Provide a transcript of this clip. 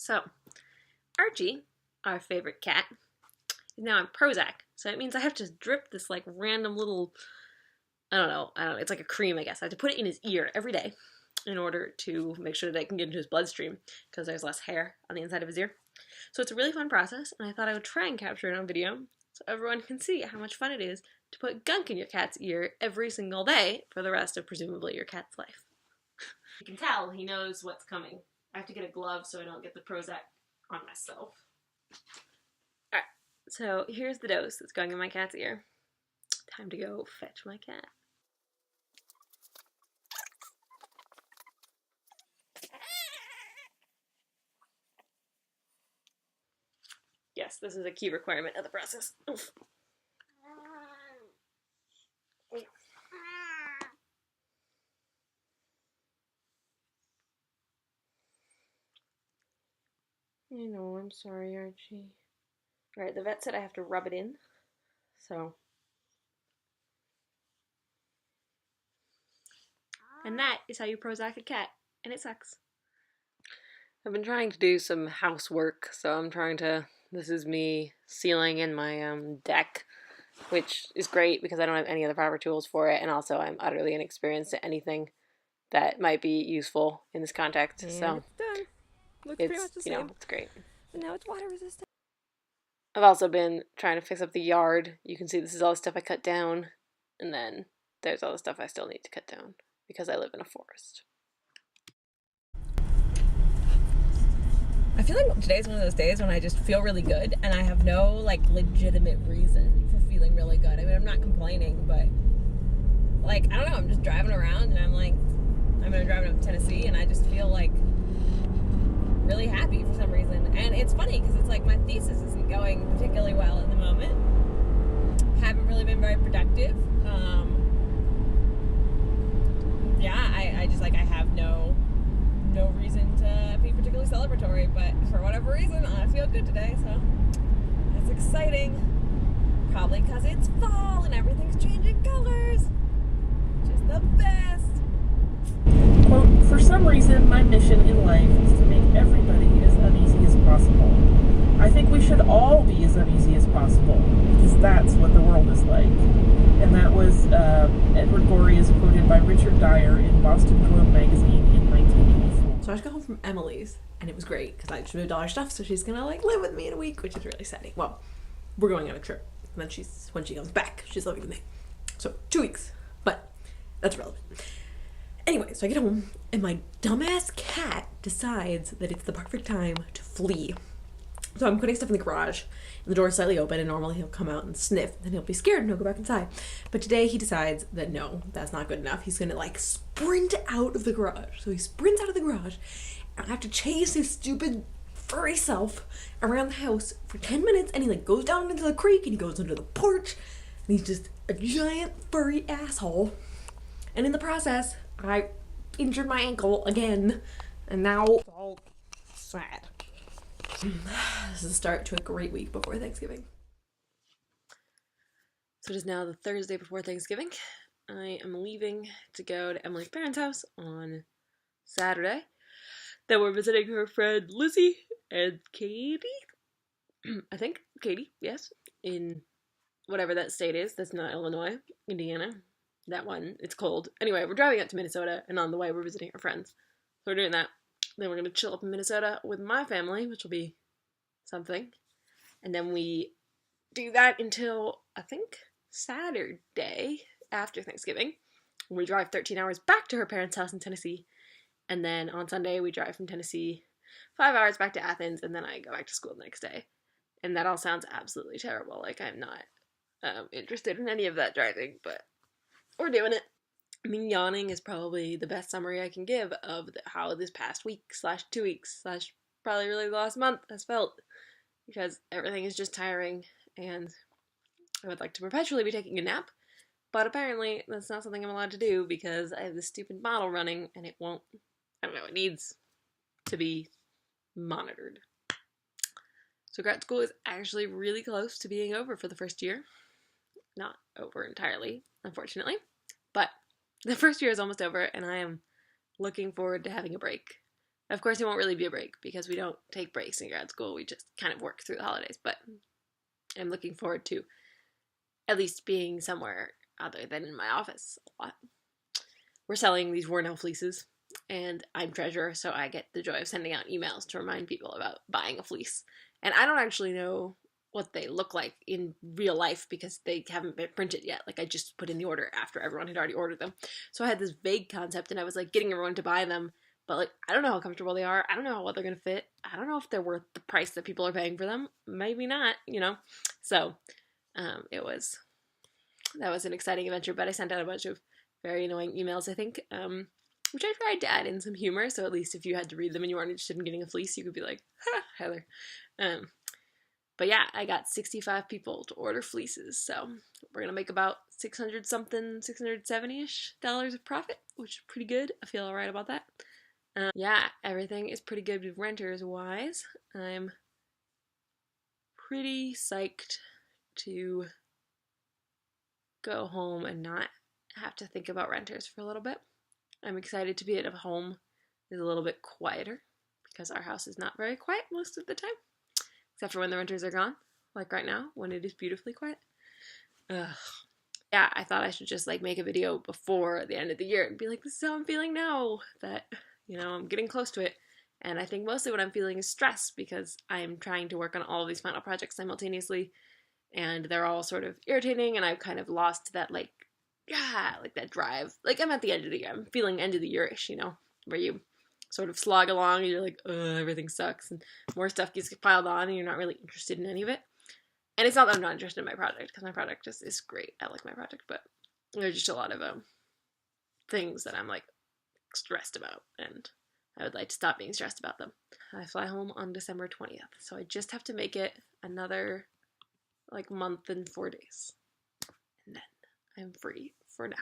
So, Archie, our favorite cat, is now on Prozac. So it means I have to drip this like random little, I don't know, it's like a cream, I guess. I have to put it in his ear every day in order to make sure that it can get into his bloodstream because there's less hair on the inside of his ear. So it's a really fun process, and I thought I would try and capture it on video so everyone can see how much fun it is to put gunk in your cat's ear every single day for the rest of presumably your cat's life. You can tell he knows what's coming. I have to get a glove so I don't get the Prozac on myself. Alright, so here's the dose that's going in my cat's ear. Time to go fetch my cat. Yes, this is a key requirement of the process. Oof. I know, I'm sorry, Archie. Alright, the vet said I have to rub it in, so. And that is how you Prozac a cat, and it sucks. I've been trying to do some housework, so this is me sealing in my deck, which is great because I don't have any of the proper tools for it, and also I'm utterly inexperienced at anything that might be useful in this context. And so it's done. Looks pretty much the same. It's great. And now it's water resistant. I've also been trying to fix up the yard. You can see this is all the stuff I cut down, and then there's all the stuff I still need to cut down because I live in a forest. I feel like today's one of those days when I just feel really good and I have no like legitimate reason for feeling really good. I mean, I'm not complaining, but like, I don't know, I'm just driving around and I'm driving up to Tennessee and I just feel like really happy for some reason. And it's funny because it's like my thesis isn't going particularly well at the moment. Haven't really been very productive. I just like, I have no reason to be particularly celebratory, but for whatever reason, I feel good today, so that's exciting. Probably because it's fall and everything's changing colors. Just the best. Quote, for some reason, my mission in life is to make everybody as uneasy as possible. I think we should all be as uneasy as possible, because that's what the world is like. And that was Edward Gorey is quoted by Richard Dyer in Boston Globe magazine in 1984. So I just got home from Emily's, and it was great, because I just moved all her stuff, so she's gonna like live with me in a week, which is really exciting. Well, we're going on a trip, and then when she comes back, she's living with me. So 2 weeks, but that's relevant. Anyway, so I get home, and my dumbass cat decides that it's the perfect time to flee. So I'm putting stuff in the garage, and the door is slightly open, and normally he'll come out and sniff, and he'll be scared, and he'll go back inside. But today he decides that no, that's not good enough. He's gonna like sprint out of the garage. So he sprints out of the garage, and I have to chase his stupid furry self around the house for 10 minutes, and he like goes down into the creek, and he goes under the porch, and he's just a giant furry asshole. And in the process, I injured my ankle again, and now it's all sad. This is the start to a great week before Thanksgiving. So it is now the Thursday before Thanksgiving. I am leaving to go to Emily's parents' house on Saturday. Then we're visiting her friend Lizzie and Katie. I think Katie, yes, in whatever that state is. That's not Illinois, Indiana. That one, it's cold. Anyway, we're driving up to Minnesota, and on the way we're visiting our friends. So we're doing that. Then we're going to chill up in Minnesota with my family, which will be something. And then we do that until, I think, Saturday after Thanksgiving. We drive 13 hours back to her parents' house in Tennessee. And then on Sunday, we drive from Tennessee 5 hours back to Athens, and then I go back to school the next day. And that all sounds absolutely terrible. Like, I'm not interested in any of that driving, but we're doing it. I mean, yawning is probably the best summary I can give of how this past week / 2 weeks / probably really the last month has felt, because everything is just tiring, and I would like to perpetually be taking a nap, but apparently that's not something I'm allowed to do because I have this stupid model running, and it won't, I don't know, it needs to be monitored. So grad school is actually really close to being over for the first year. Not over entirely, unfortunately, but the first year is almost over, and I am looking forward to having a break. Of course, it won't really be a break because we don't take breaks in grad school. We just kind of work through the holidays. But I'm looking forward to at least being somewhere other than in my office a lot. We're selling these worn out fleeces, and I'm treasurer, so I get the joy of sending out emails to remind people about buying a fleece. And I don't actually know what they look like in real life because they haven't been printed yet. Like, I just put in the order after everyone had already ordered them. So I had this vague concept, and I was like getting everyone to buy them, but like, I don't know how comfortable they are. I don't know how well they're gonna fit. I don't know if they're worth the price that people are paying for them. Maybe not, you know. So that was an exciting adventure, but I sent out a bunch of very annoying emails, I think, which I tried to add in some humor, so at least if you had to read them and you weren't interested in getting a fleece, you could be like, ha, Heather. But yeah, I got 65 people to order fleeces, so we're gonna make about 600 something, 670-ish dollars of profit, which is pretty good. I feel alright about that. Yeah, everything is pretty good with renters wise. I'm pretty psyched to go home and not have to think about renters for a little bit. I'm excited to be at a home is a little bit quieter because our house is not very quiet most of the time, except for when the renters are gone, like right now when it is beautifully quiet. Ugh. Yeah, I thought I should just like make a video before the end of the year and be like, this is how I'm feeling now that, you know, I'm getting close to it. And I think mostly what I'm feeling is stress because I'm trying to work on all of these final projects simultaneously and they're all sort of irritating and I've kind of lost that like that drive. Like, I'm at the end of the year. I'm feeling end of the year-ish, you know, where you sort of slog along and you're like, everything sucks and more stuff gets piled on and you're not really interested in any of it. And it's not that I'm not interested in my project because my project is great. I like my project, but there's just a lot of things that I'm like stressed about and I would like to stop being stressed about them. I fly home on December 20th, so I just have to make it another like month and 4 days. And then I'm free for now.